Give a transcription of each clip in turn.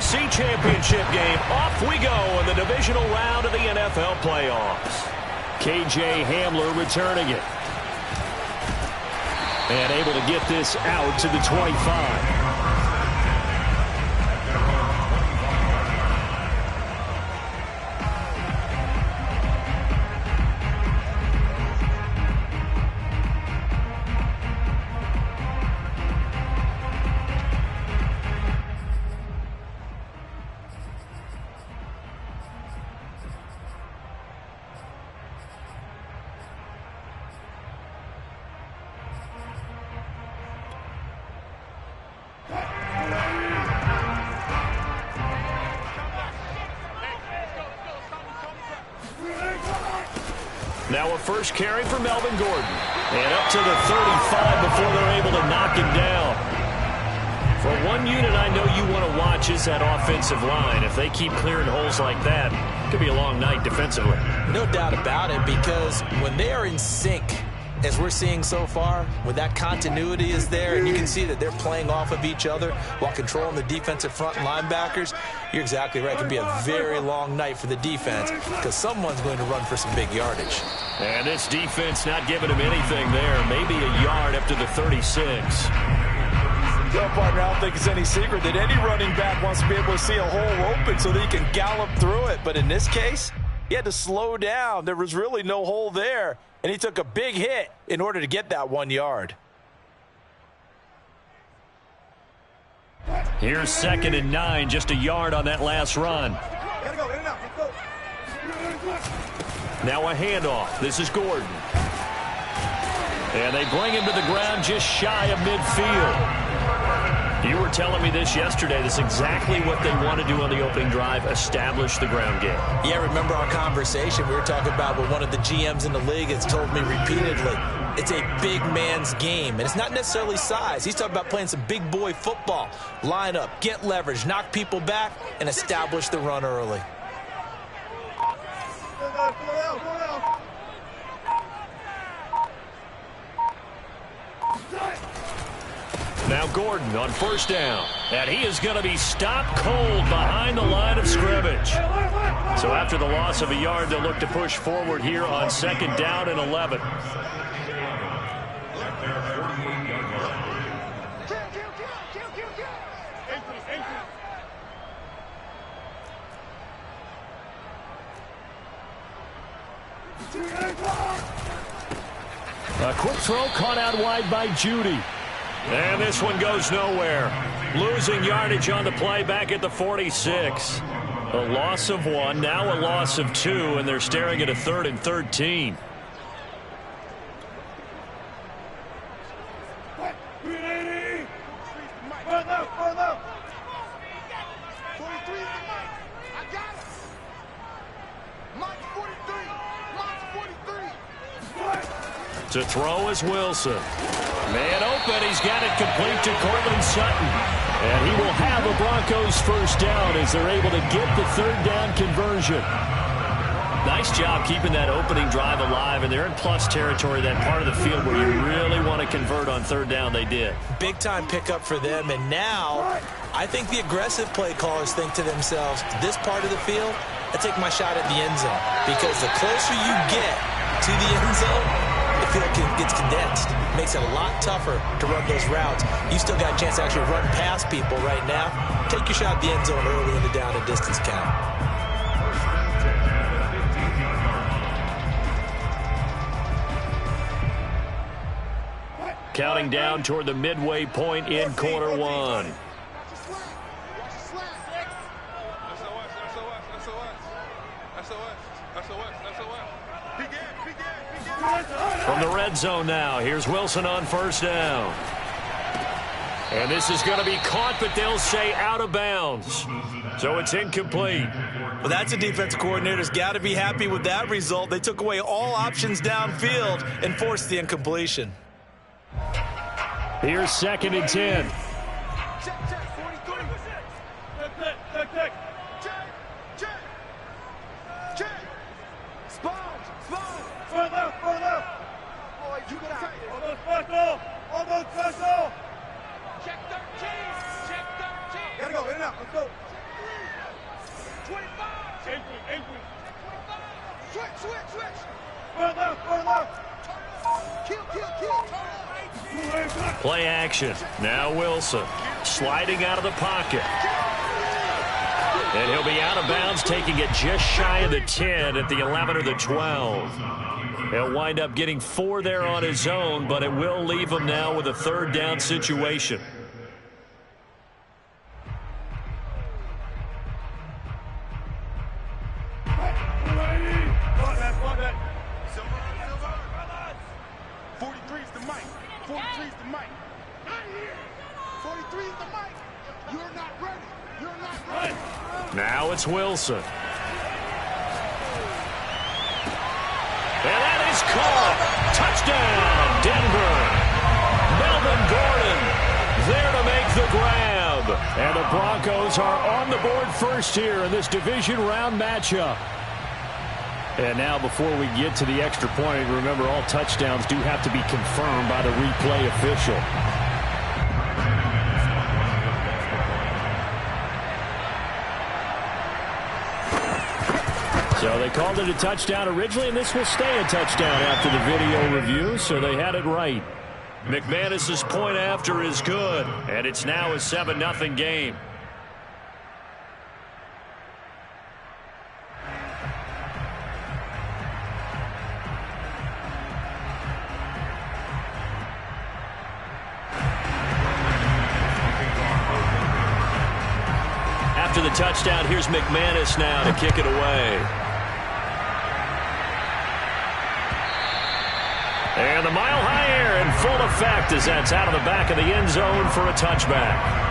AFC Championship game. Off we go in the divisional round of the NFL playoffs. KJ Hamler returning it. And able to get this out to the 25. Now a first carry for Melvin Gordon. And up to the 35 before they're able to knock him down. For one unit I know you want to watch is that offensive line. If they keep clearing holes like that, it could be a long night defensively. No doubt about it, because when they are in sync, as we're seeing so far, when that continuity is there and you can see that they're playing off of each other while controlling the defensive front linebackers, you're exactly right. It can be a very long night for the defense because someone's going to run for some big yardage. And this defense not giving him anything there. Maybe a yard up to the 36. Well, partner, I don't think it's any secret that any running back wants to be able to see a hole open so that he can gallop through it. But in this case, he had to slow down. There was really no hole there. And he took a big hit in order to get that 1 yard. Here's 2nd and 9, just a yard on that last run. Now a handoff. This is Gordon. And they bring him to the ground just shy of midfield. You were telling me this yesterday. This is exactly what they want to do on the opening drive, establish the ground game. Yeah, remember our conversation we were talking about with one of the GMs in the league has told me repeatedly, it's a big man's game. And it's not necessarily size. He's talking about playing some big boy football. Line up, get leverage, knock people back, and establish the run early. Now Gordon on first down. And he is going to be stopped cold behind the line of scrimmage. So after the loss of a yard, they'll look to push forward here on 2nd down and 11. A quick throw caught out wide by Judy. And this one goes nowhere. Losing yardage on the play back at the 46. A loss of 1, now a loss of 2, and they're staring at a 3rd and 13. To throw is Wilson. Man open. He's got it complete to Cortland Sutton. And he will have a Broncos first down as they're able to get the 3rd down conversion. Nice job keeping that opening drive alive. And they're in plus territory, that part of the field where you really want to convert on 3rd down. They did. Big time pickup for them. And now I think the aggressive play callers think to themselves, this part of the field, I take my shot at the end zone. Because the closer you get to the end zone, the field gets condensed. Makes it a lot tougher to run those routes. You still got a chance to actually run past people right now. Take your shot at the end zone early in the down and distance count. Counting down toward the midway point in quarter 1. From the red zone now, here's Wilson on first down. And this is going to be caught, but they'll say out of bounds. So it's incomplete. Well, that's a defensive coordinator's got to be happy with that result. They took away all options downfield and forced the incompletion. Here's 2nd and 10. Play action. Now Wilson sliding out of the pocket. And he'll be out of bounds, taking it just shy of the 10 at the 11 or the 12. He'll wind up getting 4 there on his own, but it will leave him now with a third down situation. Now it's Wilson. And that is caught. Touchdown, Denver. Melvin Gordon there to make the grab. And the Broncos are on the board first here in this division round matchup. And now before we get to the extra point, remember all touchdowns do have to be confirmed by the replay official. So they called it a touchdown originally, and this will stay a touchdown after the video review, so they had it right. McManus's point after is good, and it's now a 7-0 game. After the touchdown, here's McManus now to kick it away. And the mile high air in full effect as that's out of the back of the end zone for a touchback.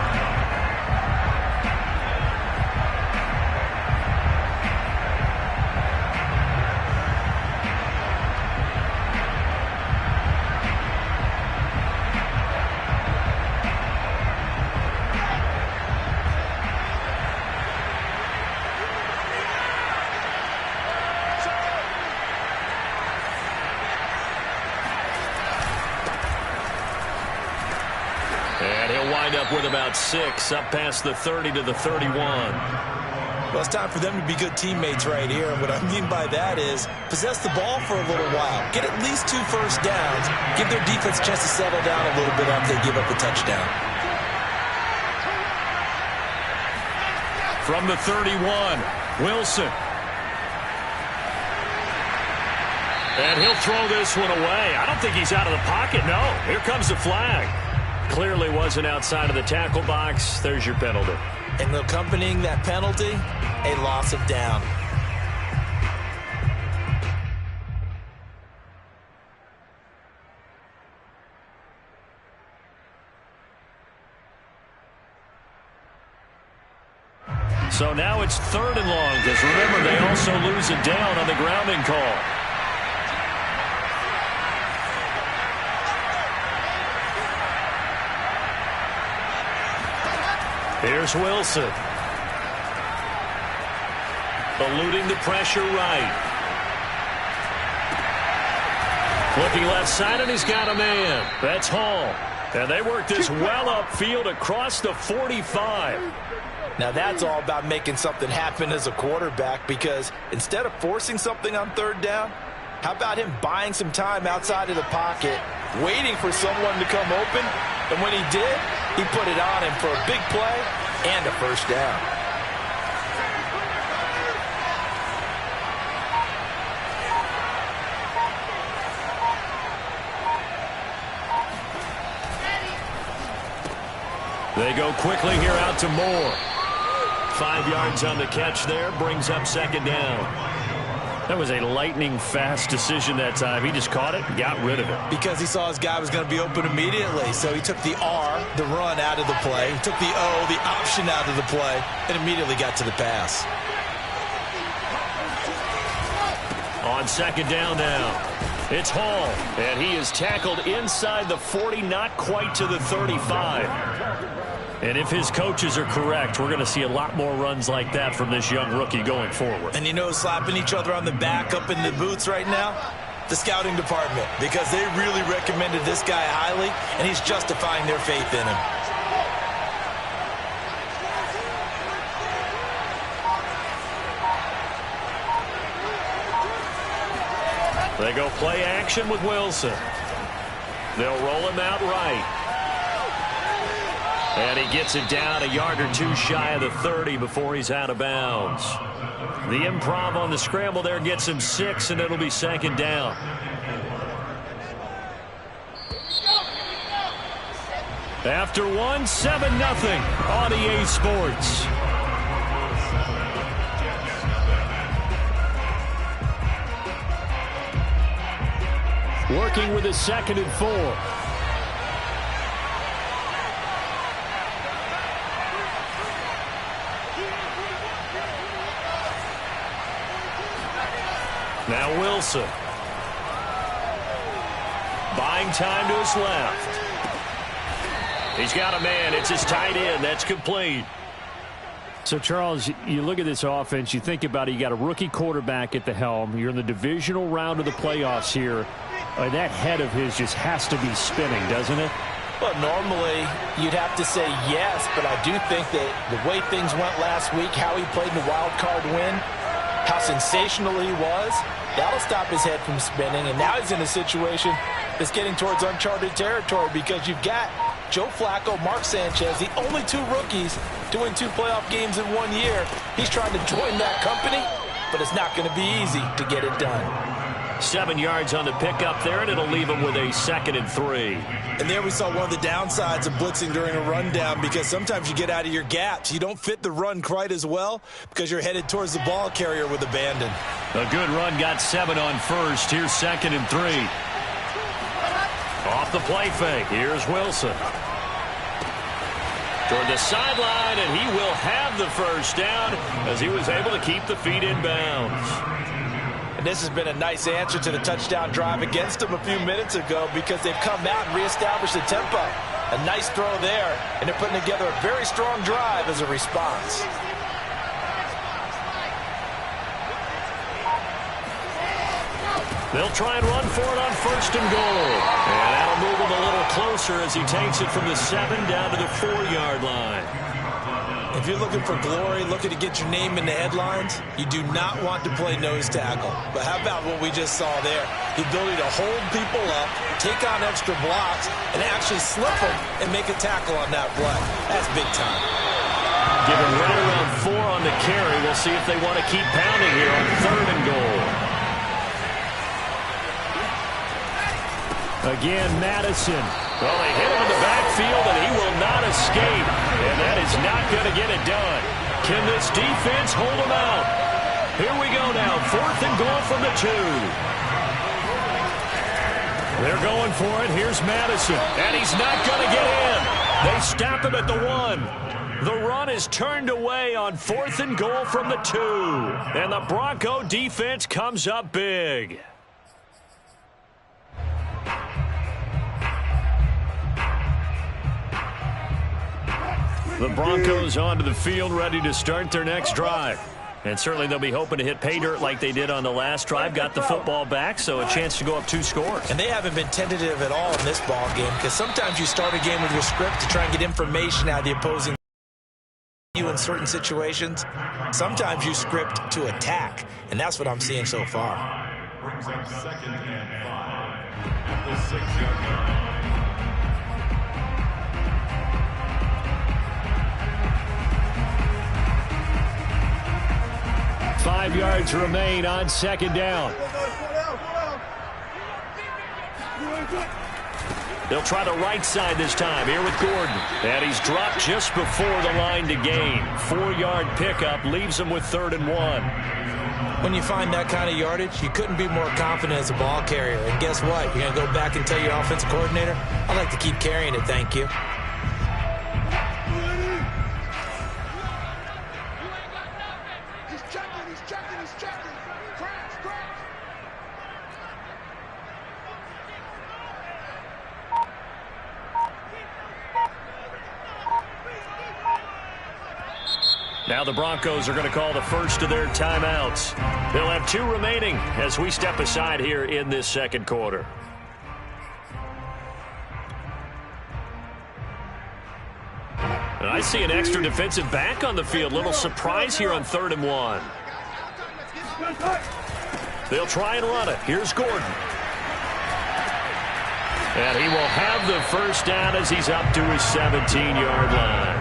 With about 6 up past the 30 to the 31. Well, it's time for them to be good teammates right here. And what I mean by that is possess the ball for a little while. Get at least 2 first downs. Give their defense a chance to settle down a little bit after they give up a touchdown. From the 31, Wilson. And he'll throw this one away. I don't think he's out of the pocket. No, here comes the flag. Clearly wasn't outside of the tackle box. There's your penalty. And accompanying that penalty, a loss of down. So now it's 3rd and long, because remember, they also lose a down on the grounding call. Here's Wilson. Eluding the pressure right. Looking left side, and he's got a man. That's Hall. And they work this well upfield across the 45. Now that's all about making something happen as a quarterback, because instead of forcing something on 3rd down, how about him buying some time outside of the pocket, waiting for someone to come open, and when he did, he put it on him for a big play and a first down. They go quickly here out to Moore. 5 yards on the catch there, brings up 2nd down. That was a lightning-fast decision that time. He just caught it and got rid of it. Because he saw his guy was going to be open immediately. So he took the R, the run, out of the play. He took the O, the option, out of the play, and immediately got to the pass. On 2nd down now, it's Hall. And he is tackled inside the 40, not quite to the 35. And if his coaches are correct, we're going to see a lot more runs like that from this young rookie going forward. And you know, slapping each other on the back up in the boots right now? The scouting department, because they really recommended this guy highly, and he's justifying their faith in him. They go play action with Wilson. They'll roll him out right. And he gets it down a yard or two shy of the 30 before he's out of bounds. The improv on the scramble there gets him 6, and it'll be second down. After 7-0 on EA Sports. Working with a 2nd and 4. Now Wilson. Buying time to his left. He's got a man. It's his tight end. That's complete. So, Charles, you look at this offense, you think about it, you got a rookie quarterback at the helm. You're in the divisional round of the playoffs here. That head of his just has to be spinning, doesn't it? Well, normally you'd have to say yes, but I do think that the way things went last week, how he played in the wild card win, how sensational he was, that'll stop his head from spinning. And now he's in a situation that's getting towards uncharted territory because you've got Joe Flacco, Mark Sanchez, the only 2 rookies to win 2 playoff games in 1 year. He's trying to join that company, but it's not going to be easy to get it done. 7 yards on the pickup there, and it'll leave him with a 2nd and 3. And there we saw one of the downsides of blitzing during a rundown, because sometimes you get out of your gaps. You don't fit the run quite as well because you're headed towards the ball carrier with abandon. A good run, got 7 on first. Here's 2nd and 3. Off the play fake. Here's Wilson. Toward the sideline, and he will have the first down as he was able to keep the feet in bounds. And this has been a nice answer to the touchdown drive against them a few minutes ago because they've come out and reestablished the tempo. A nice throw there, and they're putting together a very strong drive as a response. They'll try and run for it on 1st and goal. And that'll move him a little closer as he takes it from the 7 down to the 4-yard line. If you're looking for glory, looking to get your name in the headlines, you do not want to play nose tackle. But how about what we just saw there? The ability to hold people up, take on extra blocks, and actually slip them and make a tackle on that play. That's big time. Given right around 4 on the carry, we'll see if they want to keep pounding here on 3rd and goal. Again, Madison. Well, they hit him in the backfield, and he will not escape. And that is not going to get it done. Can this defense hold him out? Here we go now. 4th and goal from the 2. They're going for it. Here's Madison. And he's not going to get in. They stop him at the 1. The run is turned away on 4th and goal from the 2. And the Bronco defense comes up big. The Broncos onto the field, ready to start their next drive. And certainly they'll be hoping to hit pay dirt like they did on the last drive. Got the football back, so a chance to go up 2 scores. And they haven't been tentative at all in this ball game, because sometimes you start a game with your script to try and get information out of the opposing you in certain situations. Sometimes you script to attack, and that's what I'm seeing so far. Brings up 2nd and 5 at the 6-yard line. 5 yards remain on 2nd down. They'll try the right side this time here with Gordon. And he's dropped just before the line to gain. 4-yard pickup leaves him with 3rd and 1. When you find that kind of yardage, you couldn't be more confident as a ball carrier. And guess what? You're going to go back and tell your offensive coordinator, I'd like to keep carrying it, thank you. Now the Broncos are going to call the first of their timeouts. They'll have 2 remaining as we step aside here in this 2nd quarter. And I see an extra defensive back on the field. Little surprise here on 3rd and 1. They'll try and run it. Here's Gordon. And he will have the first down as he's up to his 17-yard line.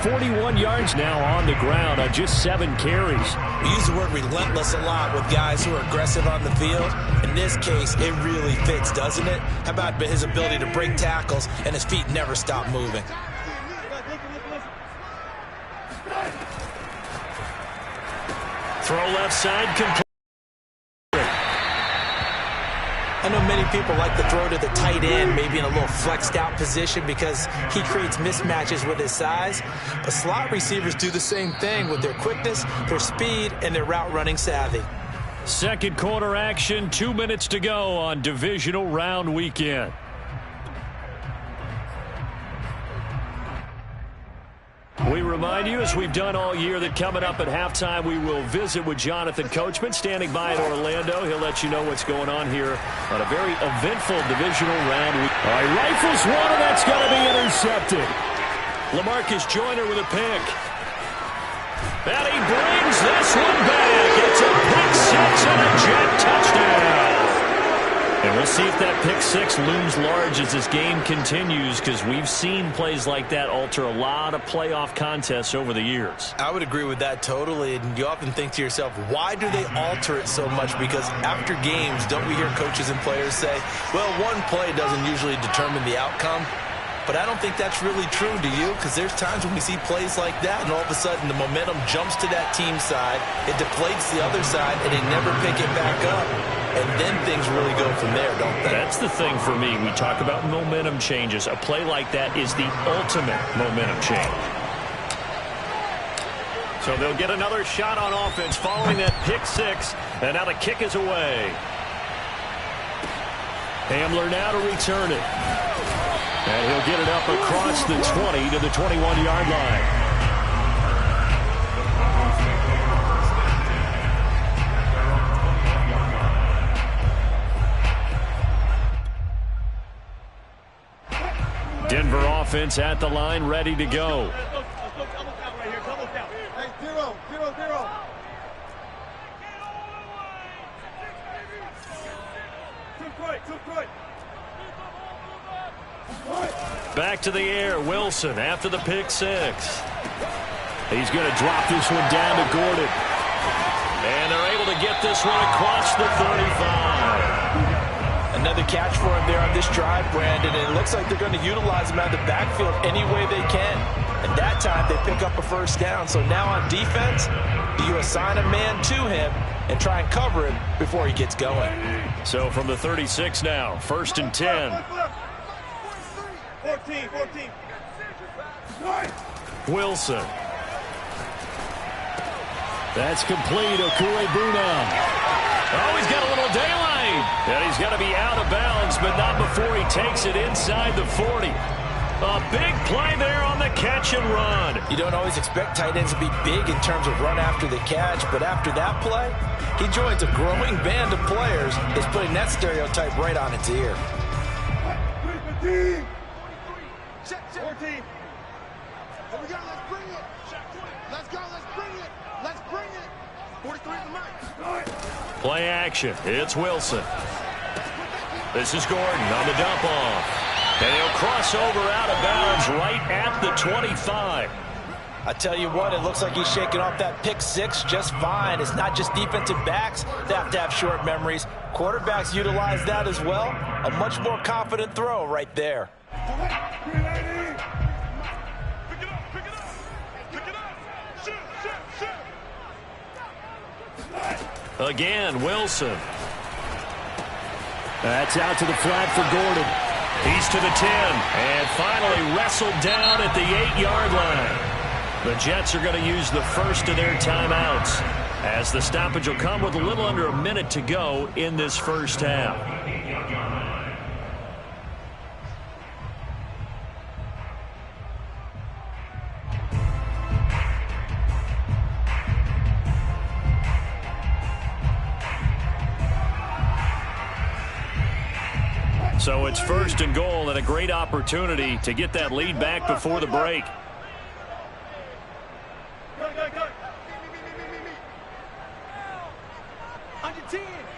41 yards now on the ground on just 7 carries. We use the word relentless a lot with guys who are aggressive on the field. In this case, it really fits, doesn't it? How about his ability to break tackles and his feet never stop moving? Throw left side, complete. I know many people like to throw to the tight end, maybe in a little flexed out position because he creates mismatches with his size. But slot receivers do the same thing with their quickness, their speed, and their route running savvy. Second quarter action, 2 minutes to go on divisional round weekend. We remind you, as we've done all year, that coming up at halftime, we will visit with Jonathan Coachman, standing by in Orlando. He'll let you know what's going on here on a very eventful divisional round. All right, rifles one, and that's going to be intercepted. LaMarcus Joyner with a pick. And he brings this one back. It's a pick six and a jet touchdown. And we'll see if that pick six looms large as this game continues, because we've seen plays like that alter a lot of playoff contests over the years. I would agree with that totally, and you often think to yourself, why do they alter it so much? Because after games, don't we hear coaches and players say, well, one play doesn't usually determine the outcome? But I don't think that's really true, do you? Because there's times when we see plays like that, and all of a sudden the momentum jumps to that team side, it deflates the other side, and they never pick it back up. And then things really go from there, don't they? That's the thing for me. We talk about momentum changes. A play like that is the ultimate momentum change. So they'll get another shot on offense following that pick six, and now the kick is away. Hamler now to return it. And he'll get it up across the 20 to the 21-yard line. Denver offense at the line, ready to go. Back to the air, Wilson after the pick six. He's going to drop this one down to Gordon. And they're able to get this one across the 35. Another catch for him there on this drive, Brandon, and it looks like they're going to utilize him out of the backfield any way they can. And that time they pick up a first down. So now on defense, do you assign a man to him and try and cover him before he gets going? So from the 36 now, 1st and 10. 14. Wilson. That's complete. Okuegbuna. Oh, he's got a little daylight. And he's got to be out of bounds, but not before he takes it inside the 40. A big play there on the catch and run. You don't always expect tight ends to be big in terms of run after the catch, but after that play, he joins a growing band of players that's putting that stereotype right on its ear. 14. Here we go, let's bring it. Let's go, let's bring it. Let's bring it. 43 to Mike. Play action. It's Wilson. This is Gordon on the dump off. And he'll cross over out of bounds right at the 25. I tell you what, it looks like he's shaking off that pick six just fine. It's not just defensive backs that have to have short memories. Quarterbacks utilize that as well. A much more confident throw right there. Again, Wilson. That's out to the flat for Gordon. He's to the 10 and finally wrestled down at the 8-yard line. The Jets are going to use the first of their timeouts, as the stoppage will come with a little under a minute to go in this first half. So it's 1st and goal, and a great opportunity to get that lead back before the break.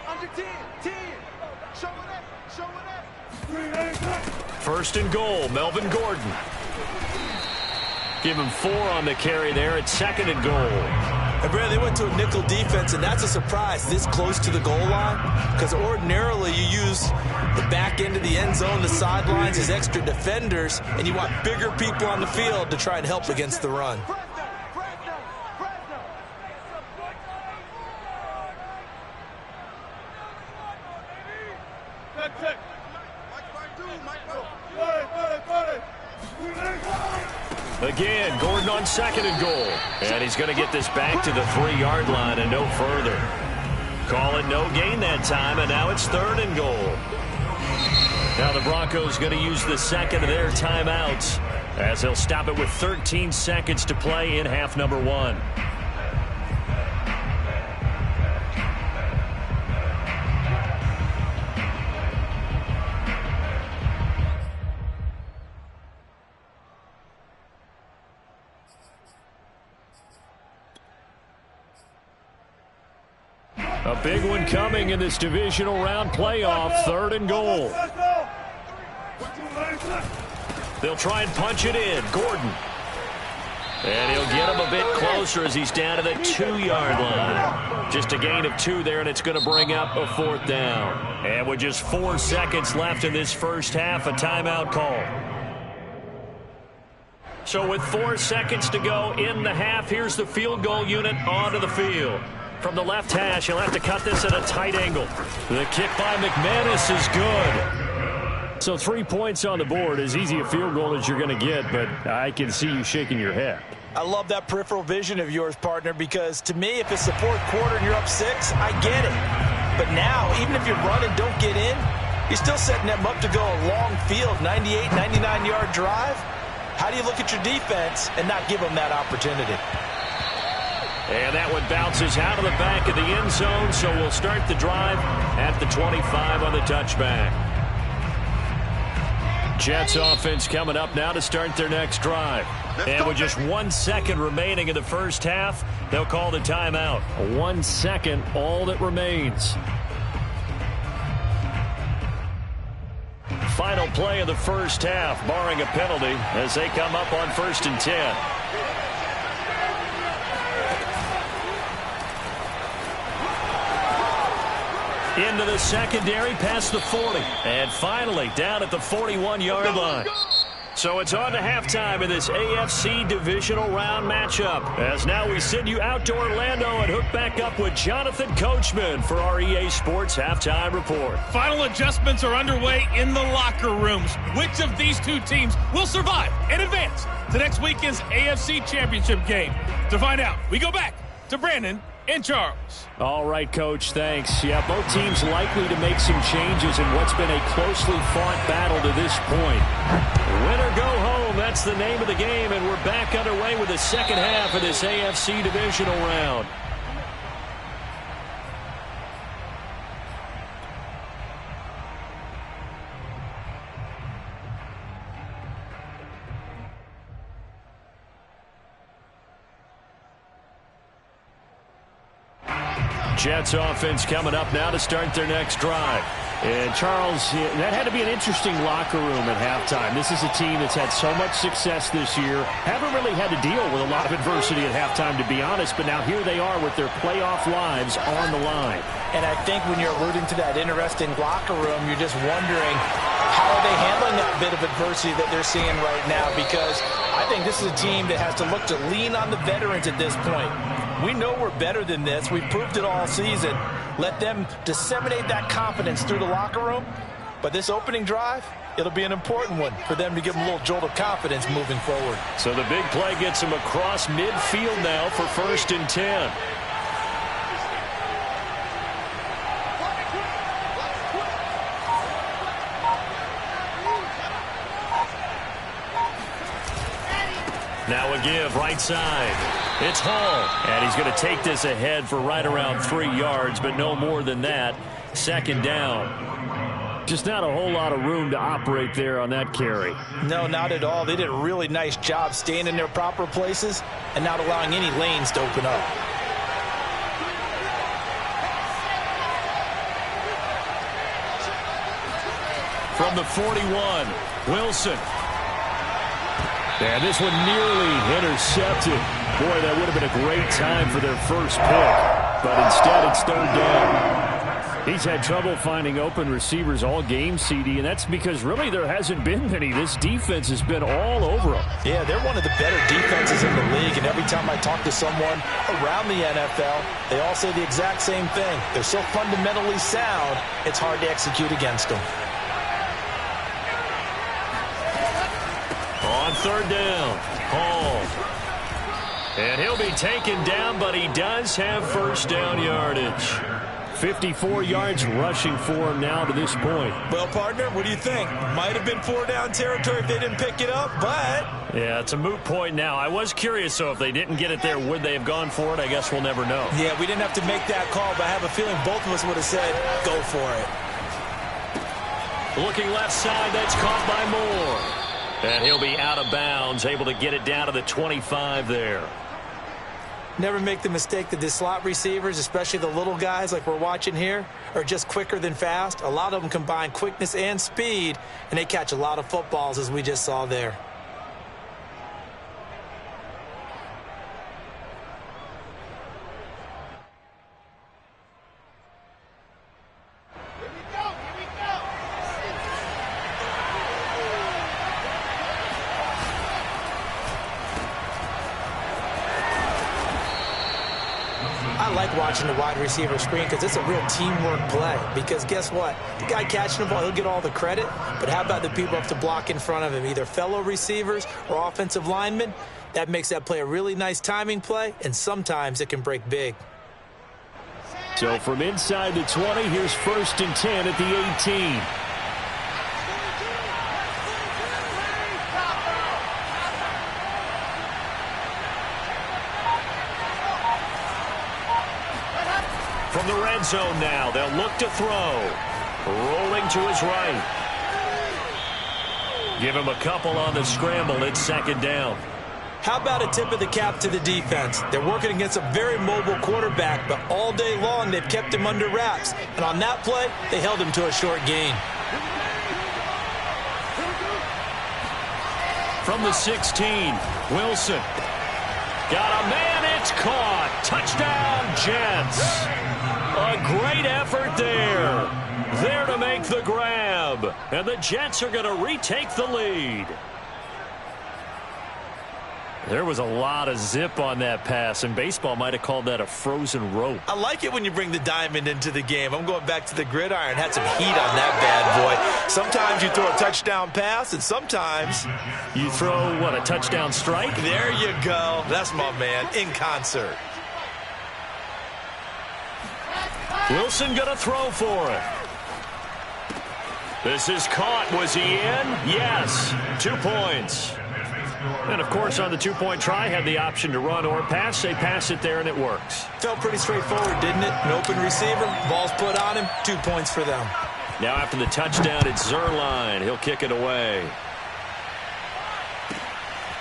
Under 10, 10. Show it up. First and goal, Melvin Gordon. Give him 4 on the carry there at second and goal. And Brad, they went to a nickel defense, and that's a surprise this close to the goal line, because ordinarily you use the back end of the end zone, the sidelines as extra defenders, and you want bigger people on the field to try and help against the run. Again, Gordon on second and goal. And he's going to get this back to the 3-yard line and no further. Call it no gain that time, and now it's third and goal. Now the Broncos going to use the second of their timeouts as they'll stop it with 13 seconds to play in half number 1. A big one coming in this divisional round playoff, third and goal. They'll try and punch it in. Gordon. And he'll get him a bit closer as he's down to the 2-yard line. Just a gain of 2 there, and it's going to bring up a 4th down. And with just 4 seconds left in this first half, a timeout call. So with 4 seconds to go in the half, here's the field goal unit onto the field. From the left hash, he'll have to cut this at a tight angle. The kick by McManus is good. So 3 points on the board, as easy a field goal as you're going to get, but I can see you shaking your head. I love that peripheral vision of yours, partner, because to me, if it's the 4th quarter and you're up 6, I get it. But now, even if you run and don't get in, you're still setting them up to go a long field, 98, 99-yard drive. How do you look at your defense and not give them that opportunity? And that one bounces out of the back of the end zone, so we'll start the drive at the 25 on the touchback. Jets offense coming up now to start their next drive. And with just 1 second remaining in the first half, they'll call the timeout. 1 second, all that remains. Final play of the first half, barring a penalty, as they come up on 1st and 10. Into the secondary, past the 40. And finally, down at the 41-yard line. So it's on to halftime in this AFC Divisional Round matchup. As now we send you out to Orlando and hook back up with Jonathan Coachman for our EA Sports Halftime Report. Final adjustments are underway in the locker rooms. Which of these two teams will survive and advance to next weekend's AFC Championship game? To find out, we go back to Brandon and Charles. All right, Coach, thanks. Yeah, both teams likely to make some changes in what's been a closely fought battle to this point. Win or go home, that's the name of the game, and we're back underway with the second half of this AFC Divisional Round. Jets offense coming up now to start their next drive. And Charles, that had to be an interesting locker room at halftime. This is a team that's had so much success this year. Haven't really had to deal with a lot of adversity at halftime, to be honest. But now here they are with their playoff lives on the line. And I think when you're alluding to that interesting locker room, you're just wondering how are they handling that bit of adversity that they're seeing right now, because I think this is a team that has to look to lean on the veterans at this point. We know we're better than this. We've proved it all season. Let them disseminate that confidence through the locker room. But this opening drive, it'll be an important one for them to give them a little jolt of confidence moving forward. So the big play gets them across midfield now for 1st and 10. Now a give right side. It's Hall, and he's going to take this ahead for right around 3 yards, but no more than that. 2nd down. Just not a whole lot of room to operate there on that carry. No, not at all. They did a really nice job staying in their proper places and not allowing any lanes to open up. From the 41, Wilson. And this one nearly intercepted. Boy, that would have been a great time for their first pick. But instead, it's third down. He's had trouble finding open receivers all game, CD, and that's because really there hasn't been many. This defense has been all over them. Yeah, they're one of the better defenses in the league, and every time I talk to someone around the NFL, they all say the exact same thing. They're so fundamentally sound, it's hard to execute against them. On third down, Hall. And he'll be taken down, but he does have first down yardage. 54 yards rushing for him now to this point. Well, partner, what do you think? Might have been 4-down territory if they didn't pick it up, but... Yeah, it's a moot point now. I was curious, so if they didn't get it there, would they have gone for it? I guess we'll never know. Yeah, we didn't have to make that call, but I have a feeling both of us would have said, go for it. Looking left side, that's caught by Moore. And he'll be out of bounds, able to get it down to the 25 there. Never make the mistake that the slot receivers, especially the little guys like we're watching here, are just quicker than fast. A lot of them combine quickness and speed, and they catch a lot of footballs, as we just saw there. I like watching the wide receiver screen because it's a real teamwork play. Because guess what? The guy catching the ball, he'll get all the credit. But how about the people up to block in front of him, either fellow receivers or offensive linemen? That makes that play a really nice timing play, and sometimes it can break big. So from inside the 20, here's 1st and 10 at the 18. From the red zone now, they'll look to throw. Rolling to his right. Give him a couple on the scramble. It's 2nd down. How about a tip of the cap to the defense? They're working against a very mobile quarterback, but all day long they've kept him under wraps. And on that play, they held him to a short gain. From the 16, Wilson. Got a man, it's caught. Touchdown, Jets. A great effort there. There to make the grab. And the Jets are going to retake the lead. There was a lot of zip on that pass, and baseball might have called that a frozen rope. I like it when you bring the diamond into the game. I'm going back to the gridiron. Had some heat on that bad boy. Sometimes you throw a touchdown pass, and sometimes you throw, what, a touchdown strike? There you go. That's my man, in concert. Wilson going to throw for it. This is caught. Was he in? Yes. 2 points. And, of course, on the two-point try, had the option to run or pass. They pass it there, and it works. Felt pretty straightforward, didn't it? An open receiver, ball's put on him, 2 points for them. Now after the touchdown, it's Zerline. He'll kick it away.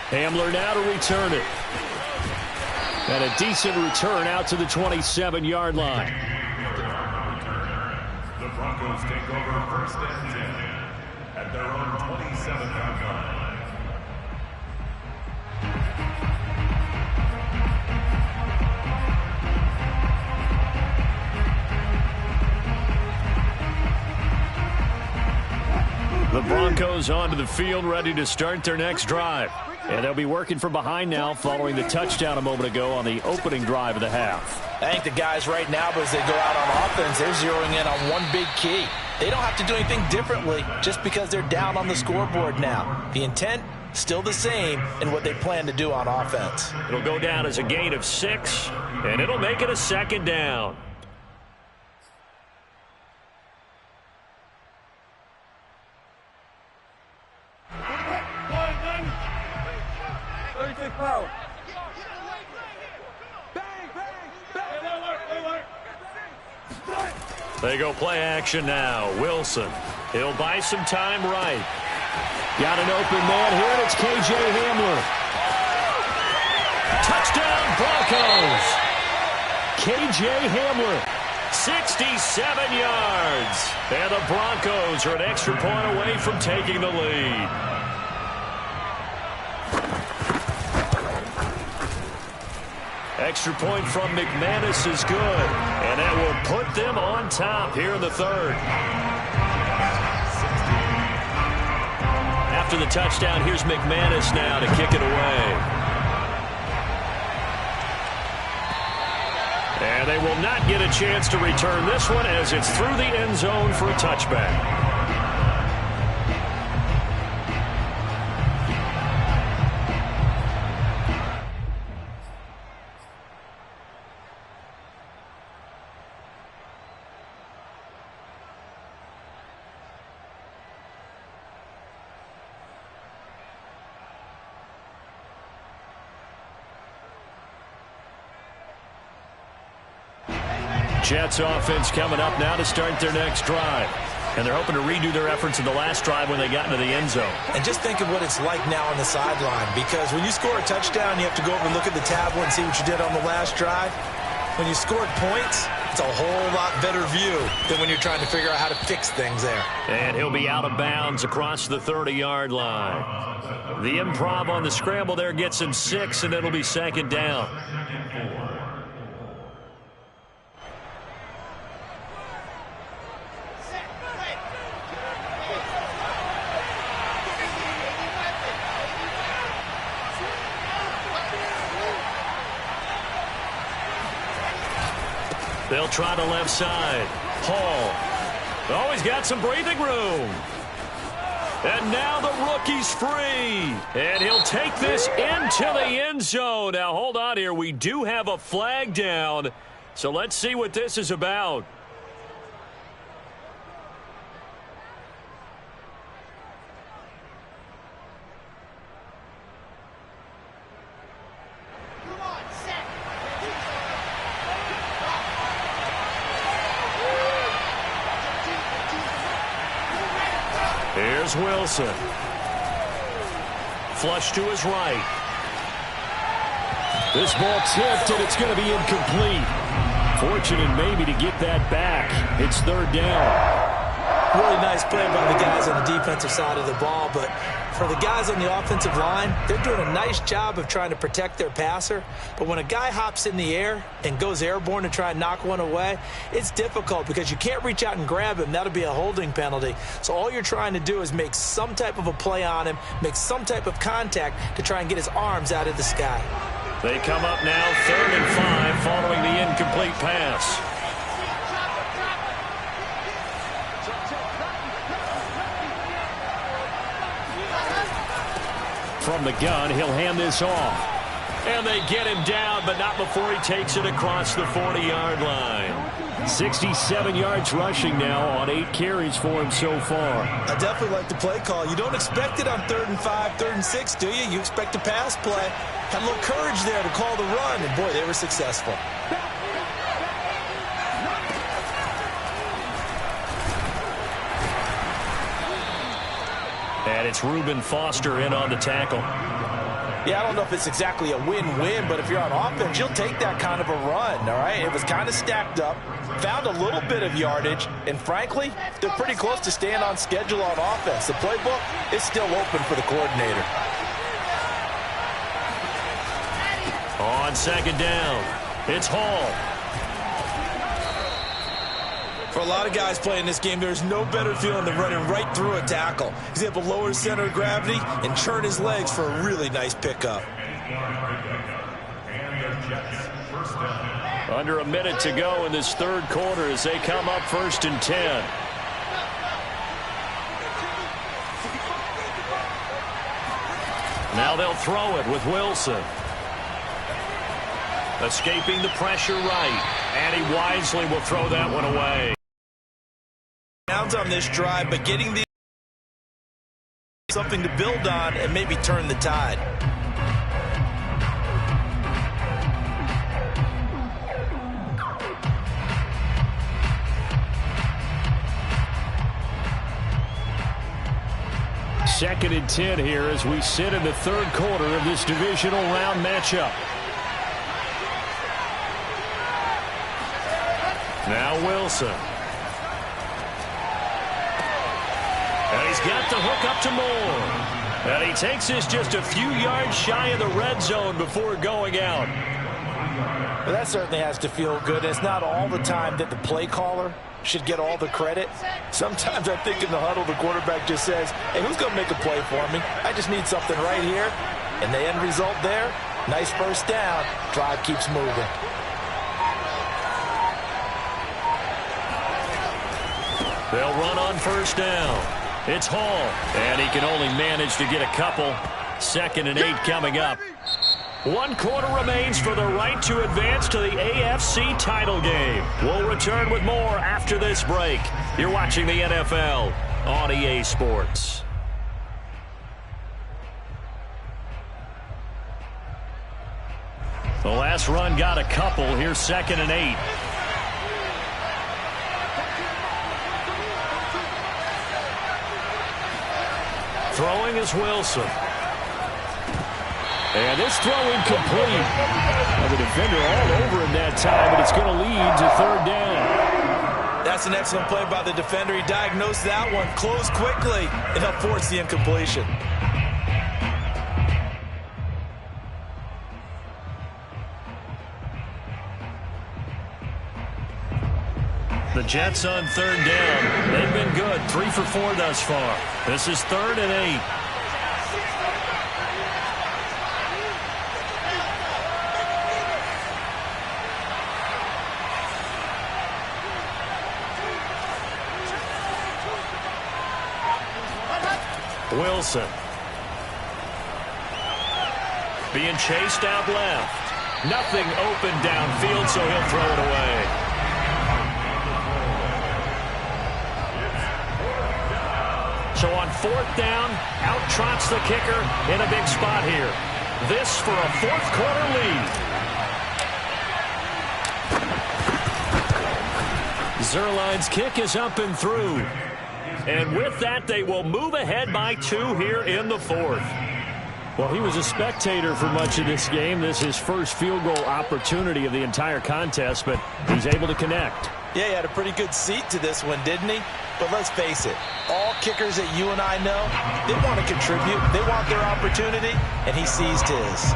Hamler now to return it. And a decent return out to the 27-yard line. The Broncos take over 1st and 10 at their own 27-yard line. The Broncos onto the field, ready to start their next drive. And they'll be working from behind now following the touchdown a moment ago on the opening drive of the half. I think the guys right now, as they go out on offense, they're zeroing in on one big key. They don't have to do anything differently just because they're down on the scoreboard now. The intent, still the same in what they plan to do on offense. It'll go down as a gain of 6, and it'll make it a 2nd down. They go play action now. Wilson. He'll buy some time right. Got an open man here, and it's K.J. Hamler. Touchdown, Broncos. K.J. Hamler. 67 yards. And the Broncos are an extra point away from taking the lead. Extra point from McManus is good, and that will put them on top here in the third. After the touchdown, here's McManus now to kick it away. And they will not get a chance to return this one as it's through the end zone for a touchback. Jets offense coming up now to start their next drive. And they're hoping to redo their efforts in the last drive when they got into the end zone. And just think of what it's like now on the sideline, because when you score a touchdown, you have to go over and look at the tablet and see what you did on the last drive. When you scored points, it's a whole lot better view than when you're trying to figure out how to fix things there. And he'll be out of bounds across the 30-yard line. The improv on the scramble there gets him 6, and it'll be second down. They'll try the left side. Hall. Oh, he's got some breathing room. And now the rookie's free. And he'll take this into the end zone. Now, hold on here. We do have a flag down. So let's see what this is about. Here's Wilson. Flush to his right. This ball tipped, and it's going to be incomplete. Fortunate maybe to get that back. It's third down. Really nice play by the guys on the defensive side of the ball, but for the guys on the offensive line, they're doing a nice job of trying to protect their passer. But when a guy hops in the air and goes airborne to try and knock one away, it's difficult because you can't reach out and grab him. That'll be a holding penalty. So all you're trying to do is make some type of a play on him, make some type of contact to try and get his arms out of the sky. They come up now 3rd and 5 following the incomplete pass. From the gun, he'll hand this off. And they get him down, but not before he takes it across the 40-yard line. 67 yards rushing now on 8 carries for him so far. I definitely like the play call. You don't expect it on 3rd and 5, 3rd and 6, do you? You expect a pass play. Had a little courage there to call the run, and boy, they were successful. And it's Reuben Foster in on the tackle. Yeah, I don't know if it's exactly a win-win, but if you're on offense, you'll take that kind of a run, all right? It was kind of stacked up, found a little bit of yardage, and frankly, they're pretty close to staying on schedule on offense. The playbook is still open for the coordinator. On second down, it's Hall. For a lot of guys playing this game, there's no better feeling than running right through a tackle. He's able to lower his center of gravity and churn his legs for a really nice pickup. Under a minute to go in this third quarter as they come up 1st and 10. Now they'll throw it with Wilson. Escaping the pressure right. And he wisely will throw that one away. Downs on this drive, but getting the something to build on and maybe turn the tide. Second and 10 here as we sit in the third quarter of this divisional round matchup. Now Wilson. And he's got the hook up to Moore. And he takes this just a few yards shy of the red zone before going out. Well, that certainly has to feel good. It's not all the time that the play caller should get all the credit. Sometimes I think in the huddle, the quarterback just says, hey, who's going to make a play for me? I just need something right here. And the end result there, nice first down. Drive keeps moving. They'll run on first down. It's Hall. And he can only manage to get a couple. 2nd and 8 coming up. 1 quarter remains for the right to advance to the AFC title game. We'll return with more after this break. You're watching the NFL on EA Sports. The last run got a couple. Here's 2nd and 8. Throwing is Wilson. And this throw incomplete. Well, the defender all over him that time, but it's going to lead to 3rd down. That's an excellent play by the defender. He diagnosed that one, closed quickly, and helped force the incompletion. The Jets on 3rd down. They've been good. 3 for 4 thus far. This is 3rd and 8. Wilson. Being chased out left. Nothing open downfield, so he'll throw it away. So on 4th down, out trots the kicker in a big spot here. This for a 4th quarter lead. Zerline's kick is up and through. And with that, they will move ahead by 2 here in the 4th. Well, he was a spectator for much of this game. This is his first field goal opportunity of the entire contest, but he's able to connect. Yeah, he had a pretty good seat to this one, didn't he? But let's face it, all kickers that you and I know, they want to contribute. They want their opportunity, and he seized his.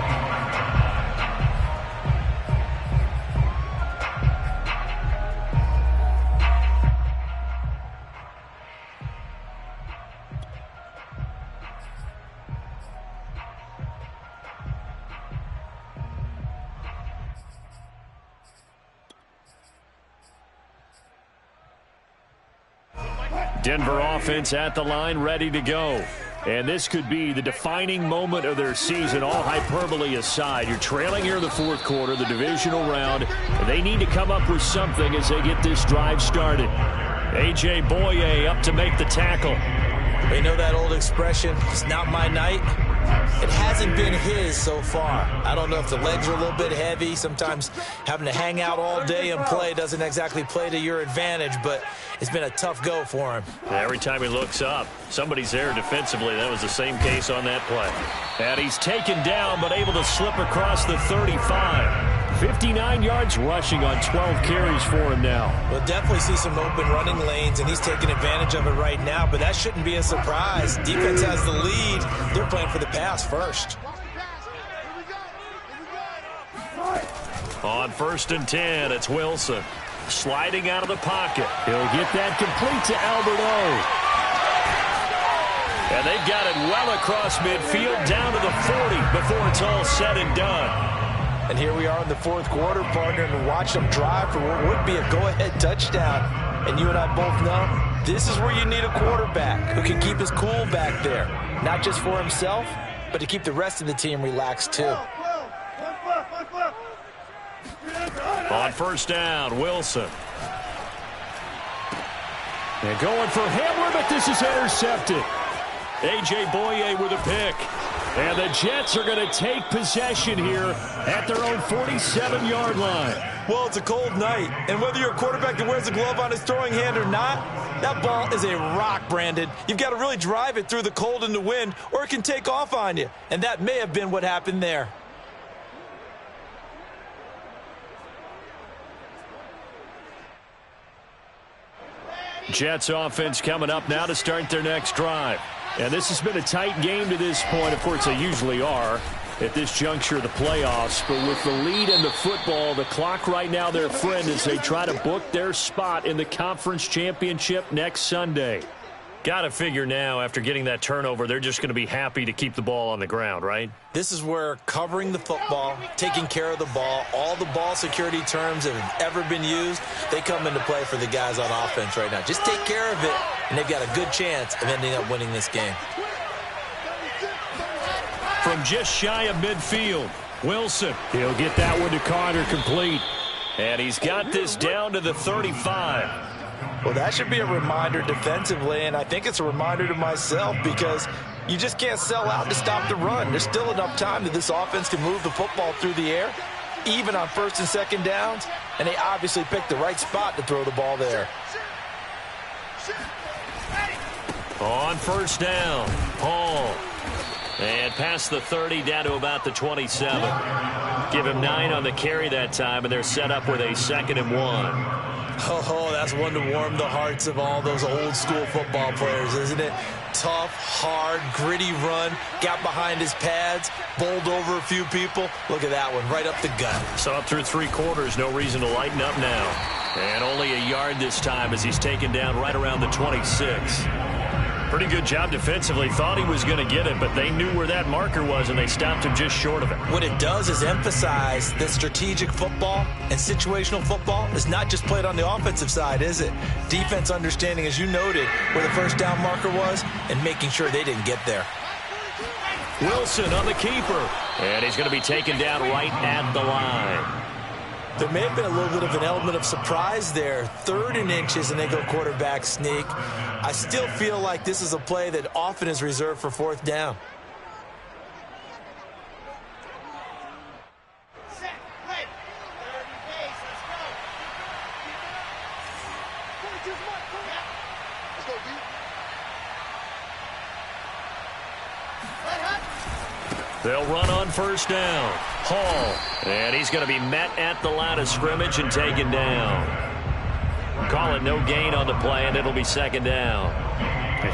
Denver offense at the line, ready to go. And this could be the defining moment of their season, all hyperbole aside. You're trailing here in the 4th quarter, the divisional round. They need to come up with something as they get this drive started. A.J. Boye up to make the tackle. You know that old expression, it's not my night? It hasn't been his so far. I don't know if the legs are a little bit heavy. Sometimes having to hang out all day and play doesn't exactly play to your advantage, but it's been a tough go for him. Every time he looks up, somebody's there defensively. That was the same case on that play. And he's taken down, but able to slip across the 35. 59 yards rushing on 12 carries for him now. We'll definitely see some open running lanes, and he's taking advantage of it right now, but that shouldn't be a surprise. Defense has the lead. They're playing for the pass first. On 1st and 10, it's Wilson. Sliding out of the pocket. He'll get that complete to Alberto. And they've got it well across midfield down to the 40 before it's all said and done. And here we are in the 4th quarter, partner, and watch them drive for what would be a go-ahead touchdown. And you and I both know this is where you need a quarterback who can keep his cool back there. Not just for himself, but to keep the rest of the team relaxed too. On 1st down, Wilson. And going for Hamler, but this is intercepted. A.J. Boye with a pick. And the Jets are going to take possession here at their own 47-yard line. Well, it's a cold night, and whether you're a quarterback that wears a glove on his throwing hand or not, that ball is a rock, Brandon. You've got to really drive it through the cold and the wind, or it can take off on you. And that may have been what happened there. Jets offense coming up now to start their next drive. And this has been a tight game to this point. Of course, they usually are at this juncture of the playoffs. But with the lead in the football, the clock right now their friend as they try to book their spot in the conference championship next Sunday. Got to figure now, after getting that turnover, they're just going to be happy to keep the ball on the ground, right? This is where covering the football, taking care of the ball, all the ball security terms that have ever been used, they come into play for the guys on offense right now. Just take care of it, and they've got a good chance of ending up winning this game. From just shy of midfield, Wilson. He'll get that one to Carter complete. And he's got this down to the 35. Well, that should be a reminder defensively, and I think it's a reminder to myself because you just can't sell out to stop the run. There's still enough time that this offense can move the football through the air, even on first and second downs, and they obviously picked the right spot to throw the ball there. On first down, Paul. And past the 30 down to about the 27. Give him 9 on the carry that time, and they're set up with a 2nd and 1. Oh, that's one to warm the hearts of all those old-school football players, isn't it? Tough, hard, gritty run, got behind his pads, bowled over a few people. Look at that one, right up the gut. So up through 3 quarters, no reason to lighten up now. And only a yard this time as he's taken down right around the 26. Pretty good job defensively. Thought he was going to get it, but they knew where that marker was, and they stopped him just short of it. What it does is emphasize that strategic football and situational football is not just played on the offensive side, is it? Defense understanding, as you noted, where the first down marker was and making sure they didn't get there. Wilson on the keeper, and he's going to be taken down right at the line. There may have been a little bit of an element of surprise there. 3rd and inches, and they go quarterback sneak. I still feel like this is a play that often is reserved for 4th down. They'll run on first down. Hall. And he's going to be met at the line of scrimmage and taken down. Call it no gain on the play, and it'll be 2nd down.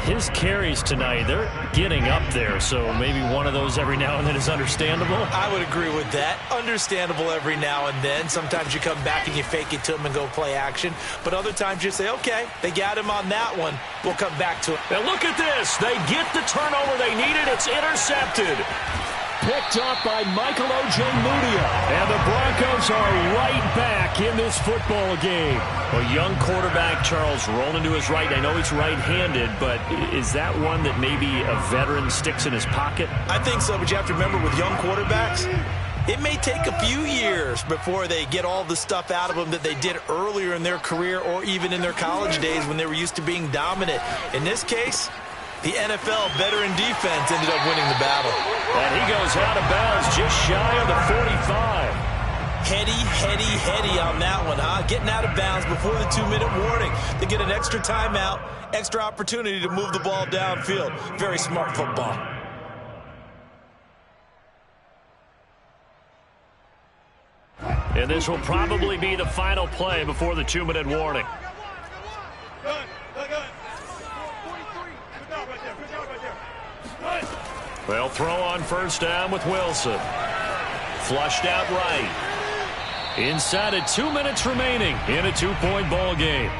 His carries tonight, they're getting up there, so maybe one of those every now and then is understandable. I would agree with that. Understandable every now and then. Sometimes you come back and you fake it to him and go play action. But other times you say, okay, they got him on that one. We'll come back to it. And look at this. They get the turnover they needed. It's intercepted. Picked up by Michael O.J. Mudia. And the Broncos are right back in this football game. A young quarterback, Charles, rolling to his right. I know he's right-handed, but is that one that maybe a veteran sticks in his pocket? I think so, but you have to remember with young quarterbacks, it may take a few years before they get all the stuff out of them that they did earlier in their career or even in their college days when they were used to being dominant. In this case, the NFL veteran defense ended up winning the battle. And he goes out of bounds just shy of the 45. Heady on that one, huh? Getting out of bounds before the 2-minute warning. They get an extra timeout, extra opportunity to move the ball downfield. Very smart football. And this will probably be the final play before the 2-minute warning. They'll throw on first down with Wilson. Flushed out right. Inside of 2 minutes remaining in a 2-point ball game.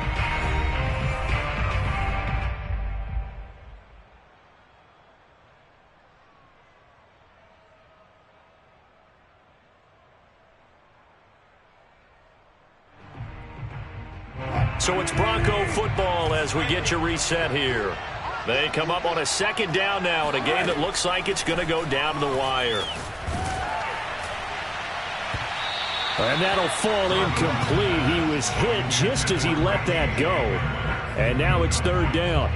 So it's Bronco football as we get you reset here. They come up on a 2nd down now in a game that looks like it's going to go down to the wire. And that'll fall incomplete. He was hit just as he let that go. And now it's 3rd down.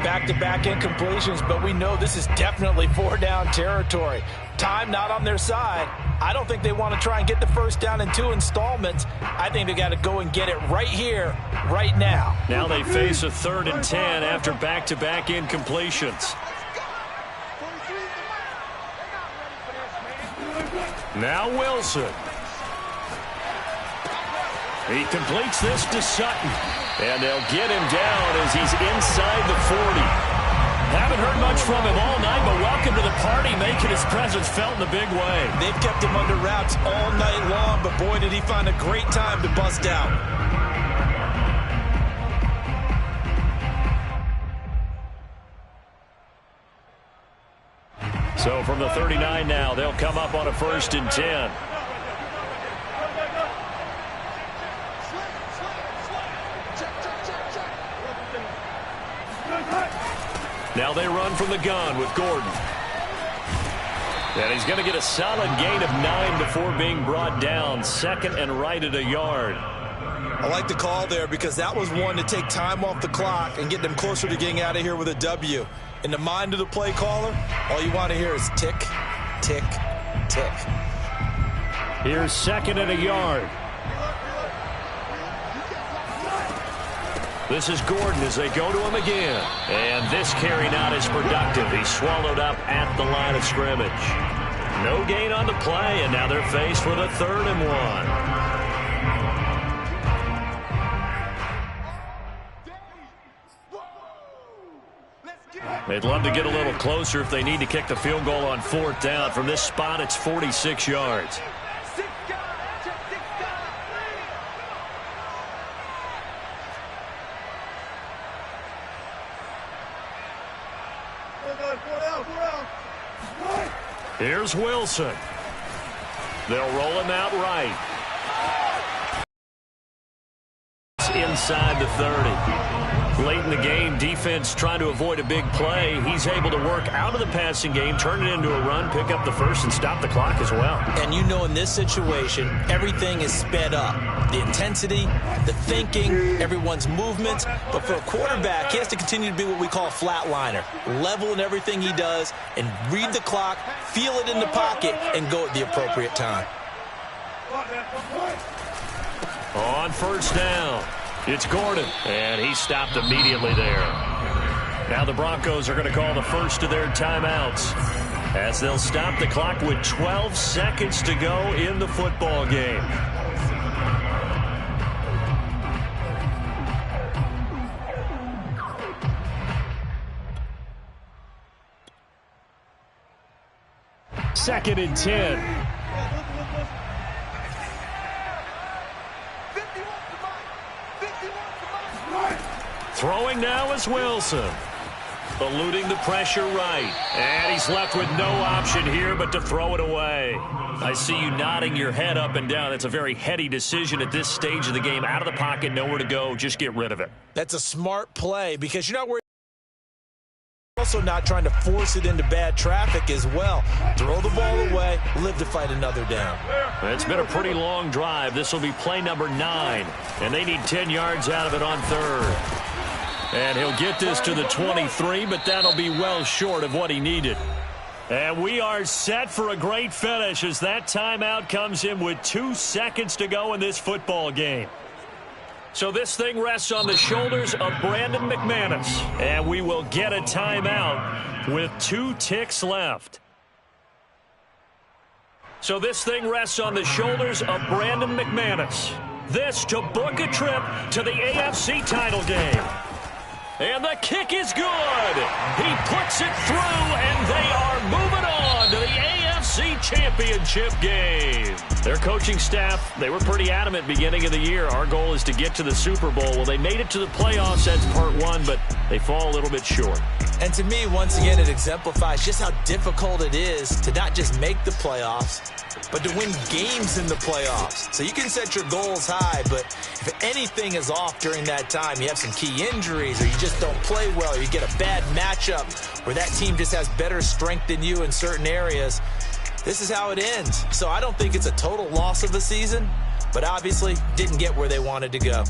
Back-to-back incompletions, but we know this is definitely 4-down territory. Time not on their side. I don't think they want to try and get the first down in 2 installments. I think they got to go and get it right here, right now. Now they face a 3rd and 10 after back-to-back incompletions. Now Wilson. He completes this to Sutton. And they'll get him down as he's inside the 40. Haven't heard much from him all night, but welcome to the party, making his presence felt in a big way. They've kept him under wraps all night long, but boy, did he find a great time to bust out. So from the 39 now, they'll come up on a 1st and 10. Now they run from the gun with Gordon. And he's going to get a solid gain of 9 before being brought down. 2nd and right at a yard. I like the call there because that was one to take time off the clock and get them closer to getting out of here with a W. In the mind of the play caller, all you want to hear is tick, tick, tick. Here's 2nd and a yard. This is Gordon as they go to him again. And this carry not as productive. He's swallowed up at the line of scrimmage. No gain on the play, and now they're faced with a 3rd and 1. They'd love to get a little closer if they need to kick the field goal on 4th down. From this spot, it's 46 yards. Here's Wilson. They'll roll him out right. Inside the 30. Late in the game, defense trying to avoid a big play. He's able to work out of the passing game, turn it into a run, pick up the 1st, and stop the clock as well. And you know in this situation, everything is sped up. The intensity, the thinking, everyone's movements. But for a quarterback, he has to continue to be what we call a flatliner. Level in everything he does and read the clock, feel it in the pocket, and go at the appropriate time. On 1st down, it's Gordon, and he stopped immediately there. Now the Broncos are going to call the first of their timeouts as they'll stop the clock with 12 seconds to go in the football game. Second and 10. Throwing now is Wilson. Eluding the pressure right. And he's left with no option here but to throw it away. I see you nodding your head up and down. It's a very heady decision at this stage of the game. Out of the pocket, nowhere to go. Just get rid of it. That's a smart play because you're not worried. Also not trying to force it into bad traffic as well. Throw the ball away, live to fight another down. It's been a pretty long drive. This will be play number 9, and they need 10 yards out of it on 3rd. And he'll get this to the 23, but that'll be well short of what he needed. And we are set for a great finish as that timeout comes in with 2 seconds to go in this football game. So this thing rests on the shoulders of Brandon McManus. And we will get a timeout with 2 ticks left. So this thing rests on the shoulders of Brandon McManus. This to book a trip to the AFC title game. And the kick is good. He puts it through, and they are moving on to the AFC Championship game. Their coaching staff, they were pretty adamant beginning of the year. Our goal is to get to the Super Bowl. Well, they made it to the playoffs. That's part 1, but they fall a little bit short. And to me, once again, it exemplifies just how difficult it is to not just make the playoffs, but to win games in the playoffs. So you can set your goals high, but if anything is off during that time, you have some key injuries or you just don't play well or you get a bad matchup where that team just has better strength than you in certain areas, this is how it ends. So I don't think it's a total loss of the season, but obviously didn't get where they wanted to go.